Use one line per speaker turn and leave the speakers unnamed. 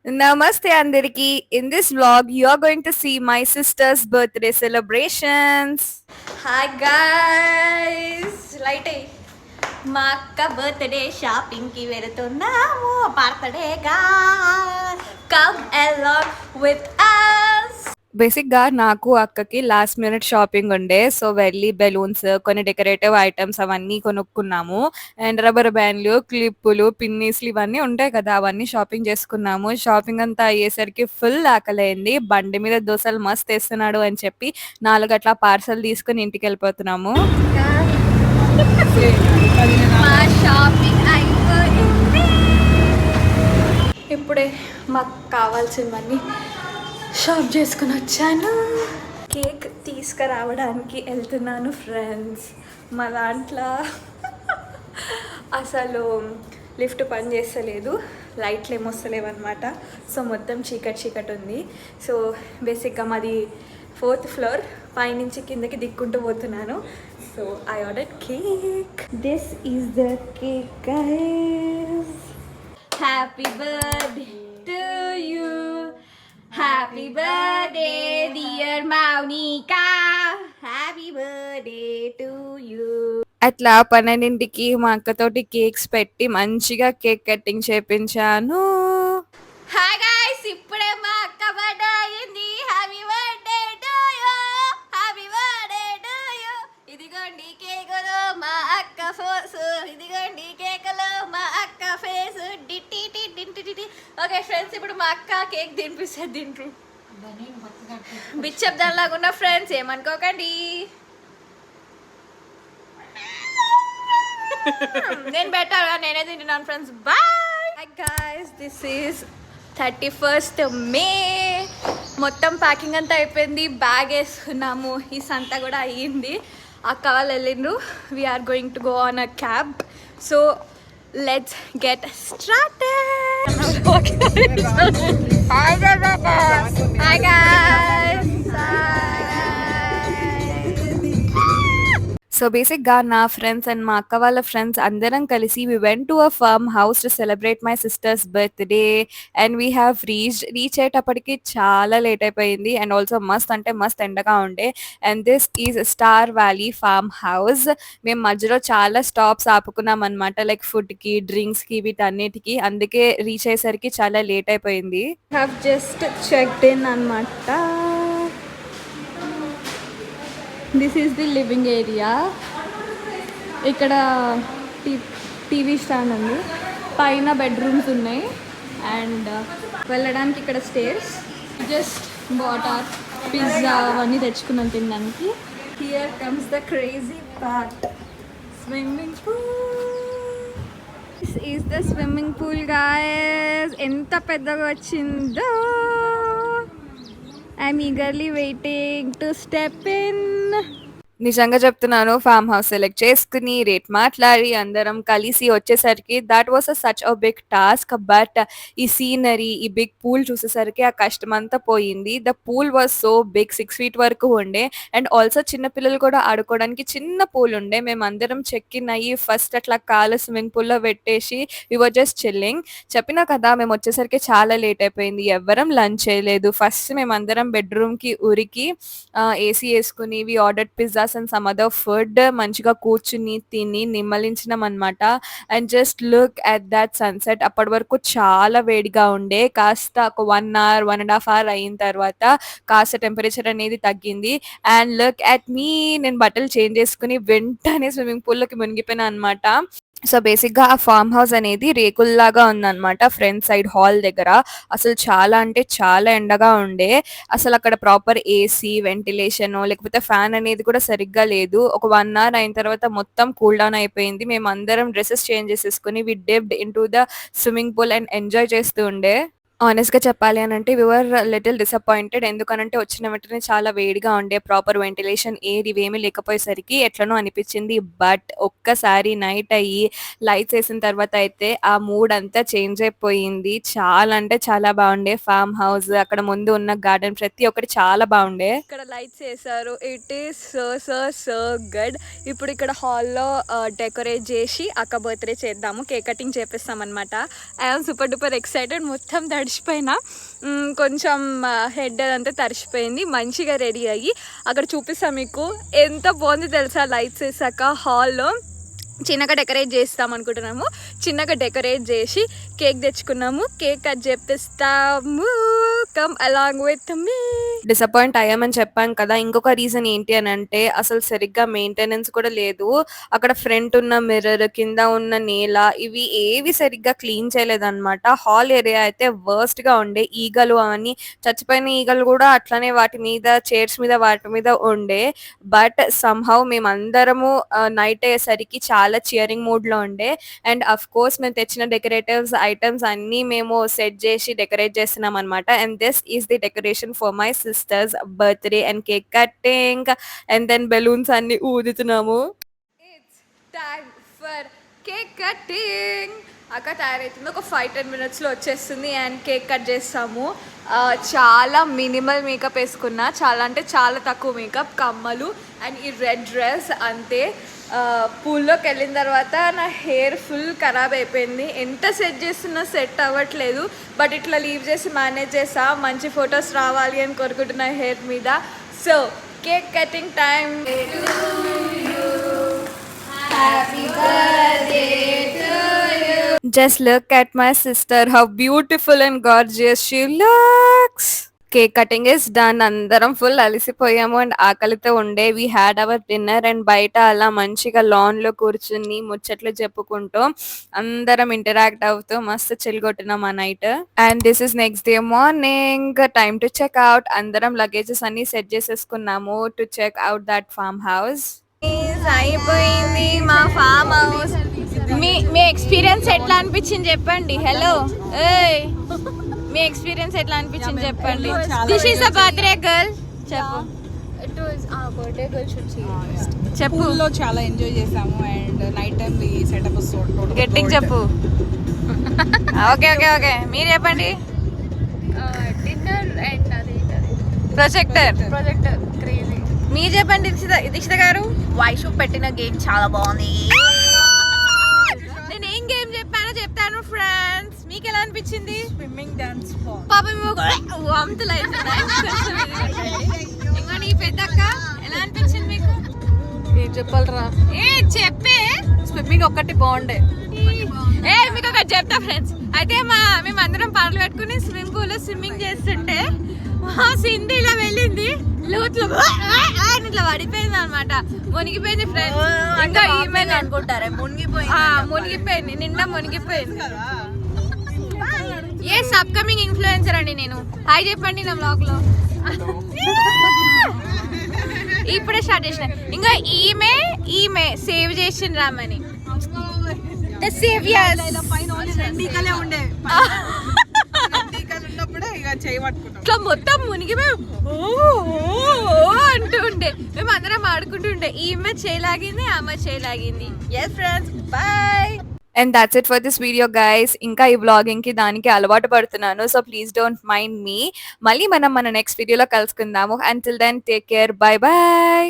Namaste Andariki. In this vlog, you are going to see my sister's birthday celebrations.
Hi guys light అయ్యి మా అక్క birthday షాపింగ్కి వెళుతున్నాము బర్త్డేగా come along with us.
బేసిక్గా నాకు అక్కకి లాస్ట్ మినిట్ షాపింగ్ ఉండే సో వెళ్ళి బెలూన్స్ కొన్ని డెకరేటివ్ ఐటమ్స్ అవన్నీ కొనుక్కున్నాము అండ్ రబ్బర్ బ్యాండ్లు క్లిప్పులు పిన్నీస్లు ఇవన్నీ ఉంటాయి కదా అవన్నీ షాపింగ్ చేసుకున్నాము షాపింగ్ అంతా అయ్యేసరికి ఫుల్ ఆకలైంది బండి మీద దోశలు మస్తు వేస్తున్నాడు అని చెప్పి 4 అట్లా పార్సల్ తీసుకుని ఇంటికి వెళ్ళిపోతున్నాము.
మా షాపింగ్ అయిపోయింది. ఇప్పుడే మాకు కావాల్సినవన్నీ షాప్ చేసుకుని వచ్చాను. కేక్ తీసుకురావడానికి వెళ్తున్నాను ఫ్రెండ్స్. మా దాంట్లో అసలు లిఫ్ట్ పని చేస్తలేదు, లైట్లు ఏమొస్తలేవు అనమాట. సో మొత్తం చీకటి ఉంది. సో బేసిక్గా మాది 4th ఫ్లోర్, పైనుంచి కిందకి దిక్కుంటూ పోతున్నాను. So I order cake. This is the cake guys. Happy birthday to you. Happy birthday dear Mounika. Happy birthday to you.
అట్లా 12కి మా అక్కతోటి కేక్స్ పెట్టి మంచిగా కేక్ కటింగ్ చేపించాను.
హాయ్ గైస్, ఇప్పుడే మా అక్క బర్త్డే అయింది. Happy birthday to you. Happy birthday to you. ఇదిగోండి కేకులో మా అక్క ఫేస్. ఇదిగోండి కేకులో మా అక్క ఫేస్. డిట్టి డింటి. ఓకే ఫ్రెండ్స్, ఇప్పుడు మా అక్క కేక్ తినిపిస్తుంది. తింటారు బిచ్చప్ దానిలాగా ఉన్న ఫ్రెండ్స్, ఏమనుకోకండి. నేను బెటర్ నేనే తింటున్నాను friends. Bye guys, this is 31st May. మొత్తం ప్యాకింగ్ అంతా అయిపోయింది, బ్యాగ్ వేసుకున్నాము, ఈ సంత కూడా అయ్యింది. అక్క వాళ్ళు వెళ్ళిండ్రు. We are going to go on a cab. So let's get started. Hi guys.
So బేసిక్గా నా ఫ్రెండ్స్ అండ్ మా అక్క వాళ్ళ ఫ్రెండ్స్ అందరం కలిసి we went to a farm house to celebrate my sister's birthday and we have reach అయ్యేటప్పటికి చాలా late అయిపోయింది అండ్ ఆల్సో మస్త్ అంటే మస్త్ ఎండగా ఉండే. And this is star valley farm house. మేము మధ్యలో చాలా స్టాప్స్ ఆపుకున్నాం అనమాట, లైక్ ఫుడ్కి, డ్రింక్స్కి, వీటన్నిటికీ. అందుకే రీచ్ అయ్యేసరికి చాలా లేట్ అయిపోయింది.
హ్యావ్ జస్ట్ చెక్డ్ ఇన్ అనమాట. This is the living area. ఇక్కడ టీవీ స్టాండ్ ఉంది, పైన బెడ్రూమ్స్ ఉన్నాయి అండ్ వెళ్ళడానికి ఇక్కడ స్టేర్స్. జస్ట్ వాటర్, పిజ్జా అవన్నీ తెచ్చుకున్నాం తినడానికి. Here comes the crazy part, swimming pool. This is the swimming pool guys. ఎంత పెద్దగా వచ్చిందో. I'm eagerly waiting to step in.
నిజంగా చెప్తున్నాను, ఫామ్ హౌస్ సెలెక్ట్ చేసుకుని రేట్ మాట్లాడి అందరం కలిసి వచ్చేసరికి that was such a big task. But ఈ సీనరీ, ఈ బిగ్ పూల్ చూసేసరికి ఆ కష్టం అంతా పోయింది. The pool was so big, 6 feet వరకు ఉండే అండ్ ఆల్సో చిన్నపిల్లలు కూడా ఆడుకోవడానికి చిన్న పూల్ ఉండే. మేము అందరం చెక్ ఇన్ అయ్యి ఫస్ట్ అట్లా కాలు స్విమ్మింగ్ పూల్లో పెట్టేసి వి వర్ జస్ట్ చిల్లింగ్. చెప్పినా కదా మేము వచ్చేసరికి చాలా లేట్ అయిపోయింది, ఎవ్వరం లంచ్ చేయలేదు. ఫస్ట్ మేమందరం బెడ్రూమ్కి ఉరికి ఏసీ వేసుకుని we ordered pizzas and some other food. మంచిగా కూర్చుని తిని నిమ్మలించినాం అనమాట. And just look at that sunset. అప్పటి వరకు చాలా వేడిగా ఉండే, కాస్త ఒక 1 hour 1.5 hour అయిన తర్వాత కాస్త టెంపరేచర్ అనేది తగ్గింది. అండ్ లుక్ అట్ మీ, నేను బట్టలు చేంజ్ చేసుకుని వెంటనే స్విమ్మింగ్ పూల్లోకి మునిగిపోయినా అనమాట. సో బేసిక్గా ఆ ఫార్మ్ హౌస్ అనేది రేకుల్లాగా ఉందన్నమాట ఫ్రంట్ సైడ్ హాల్ దగ్గర. అసలు చాలా అంటే చాలా ఎండగా ఉండే. అసలు అక్కడ ప్రాపర్ ఏసీ, వెంటిలేషన్ లేకపోతే ఫ్యాన్ అనేది కూడా సరిగ్గా లేదు. ఒక 1 hour అయిన తర్వాత మొత్తం కూల్ డౌన్ అయిపోయింది. మేము అందరం డ్రెస్సెస్ చేంజ్ చేసేసుకుని we dipped in to the swimming pool and enjoy చేస్తూ ఉండే. ఆనెస్ట్‌గా చెప్పాలి అనంటే వి వర్ లిటిల్ డిసప్పాయింటెడ్. ఎందుకనంటే వచ్చిన వెంటనే చాలా వేడిగా ఉండే, ప్రాపర్ వెంటిలేషన్, ఎయిర్ ఇవేమీ లేకపోయేసరికి ఎట్లనో అనిపించింది. బట్ ఒక్కసారి నైట్ అయ్యి లైట్స్ వేసిన తర్వాత అయితే ఆ మూడ్ అంతా చేంజ్ అయిపోయింది. చాలా అంటే చాలా బాగుండే ఫార్మ్ హౌస్. అక్కడ ముందు ఉన్న గార్డెన్ ప్రతి ఒక్కటి చాలా బాగుండే. ఇక్కడ లైట్స్ వేసారు, it is so so so good. ఇప్పుడు ఇక్కడ హాల్లో డెకరేట్ చేసి అక్క బర్త్డే చేద్దాము, కేక్ కటింగ్ చేపిస్తాం అనమాట. I'm super duper excited. మొత్తం
తడిసిపోయినా కొంచెం హెడ్ అదంతా తడిసిపోయింది. మంచిగా రెడీ అయ్యి అక్కడ చూపిస్తాను మీకు. ఎంత బాగుంది తెలుసా లైట్స్ వేసాక. హాల్లో చిన్నగా డెకరేట్ చేస్తాం అనుకుంటున్నాము. చిన్నగా డెకరేట్ చేసి కేక్ తెచ్చుకున్నాము. కేక్ కట్ చేపిస్తాము. Come along with me.
Disappoint అయ్యామని చెప్పాం కదా. ఇంకొక రీజన్ ఏంటి అని అంటే అసలు సరిగ్గా మెయింటెనెన్స్ కూడా లేదు. అక్కడ ఫ్రంట్ ఉన్న మిర్రర్, కింద ఉన్న నేల ఇవి ఏవి సరిగ్గా క్లీన్ చేయలేదన్నమాట. హాల్ ఏరియా అయితే వర్స్ట్ గా ఉండే. ఈగలు అవన్నీ చచ్చిపోయిన ఈగలు కూడా అట్లనే వాటి మీద, చైర్స్ మీద, వాటి మీద ఉండే. బట్ సమ్హౌ మేమందరము నైట్ అయ్యేసరికి చాలా చియరింగ్ మూడ్ లో ఉండే. అండ్ అఫ్ కోర్స్ మేము తెచ్చిన డెకరేటివ్స్ ఐటమ్స్ అన్ని మేము సెట్ చేసి డెకరేట్ చేస్తున్నాం అనమాట. And this is the decoration for my sister's birthday and cake cutting. And then balloons అన్ని ఊదుతున్నాము.
It's time for cake cutting. అక్క తయారవుతుంది. ఒక 5-10 మినిట్స్లో వచ్చేస్తుంది అండ్ కేక్ కట్ చేస్తాము. చాలా మినిమల్ మేకప్ వేసుకున్నా. చాలా అంటే చాలా తక్కువ మేకప్, కమ్మలు అండ్ ఈ రెడ్ డ్రెస్ అంతే. పూల్లోకి వెళ్ళిన తర్వాత నా హెయిర్ ఫుల్ ఖరాబ్ అయిపోయింది. ఎంత సెట్ చేస్తున్నా సెట్ అవ్వట్లేదు. బట్ ఇట్లా లీవ్ చేసి మేనేజ్ చేసా. మంచి ఫొటోస్ రావాలి అని కోరుకుంటున్నా హెయిర్ మీద. So cake cutting time. Happy birthday to you.
Just look at my sister, how beautiful and gorgeous she looks. Cake cutting is done. అందరం ఫుల్ అలసిపోయాము అండ్ ఆకలితో ఉండే. We had our dinner and బయట అలా మంచిగా lawn లో కూర్చుని ముచ్చట్లు చెప్పుకుంటూ అందరం ఇంటరాక్ట్ అవుతూ మస్తు చిల్గొట్టినాం ఆ night. And this is next day morning. Time to check out. అందరం లగేజెస్ అన్ని సెట్ చేసేసుకున్నాము to check out that farm house.
అయిపోయింది మా ఫామ్ హౌస్. మీ ఎక్స్పీరియన్స్ ఎట్లా అనిపించింది చెప్పండి. హలో ఏయ్, మీ ఎక్స్పీరియన్స్ ఎట్లా అనిపించింది చెప్పండి. This is a birthday girl. చెప్పు.
It was our birthday girl should see it.
చెప్పు.
పూల్లో చాలా ఎంజాయ్ చేసాము and night time we setup
గట్టిగా చెప్పు. ఓకే ఓకే ఓకే మీరు చెప్పండి.
Dinner and
projector
projector crazy.
మీరు చెప్పండి దీక్షిత గారు.
వైషు పెట్టిన గేమ్ చాలా బాగుంది.
నేను ఏం గేమ్ చెప్పానో చెప్తాను ఫ్రెండ్స్. మీకు ఎలా అనిపించింది?
స్విమ్మింగ్ డాన్స్
పాపం వాంతులు అవుతున్నాయి. ఇంకా నీ పెద్దక్క ఎలా అనిపించింది మీకు?
ఏం చెప్పాలరా,
ఏ చెప్పే.
స్విమ్మింగ్ ఒక్కటి బాగుండే.
ఏ మీకు ఒకటి చెప్తా ఫ్రెండ్స్. అయితే మేమందరం పనులు పెట్టుకుని స్విమ్మింగ్ పూల్ లో స్విమ్మింగ్ చేస్తుంటే మా సింధు ఇలా వెళ్ళింది లోతులో ఇట్లా పడిపోయింది అనమాట. మునిగిపోయింది ఫ్రెండ్స్. ఇంకా ఈమె
అనుకుంటారా
మునిగిపోయింది, నిండా మునిగిపోయింది. ఎస్ అప్కమింగ్ ఇన్ఫ్లుయెన్సర్ అండి నేను. హాయ్ చెప్పండి నా బ్లాగ్ లో. ఇప్పుడే స్టార్ట్ చేసిన. ఇంకా ఈమె సేవ్ చేసిన రామని. ఇట్లా మొత్తం మునిగిపోయి అంటూ ఉండే. మేము అందరం ఆడుకుంటుండే. ఈమె చేయలాగింది, ఆమె చేయలాగింది. Yes friends bye.
And that's it for this video guys. ఇంకా ఈ వ్లాగింగ్ కి దానికి అలవాటు పడుతున్నాను. So please don't mind me. మళ్ళీ మనం మన నెక్స్ట్ వీడియోలో కలుసుకుందాము. Until then take care. Bye bye.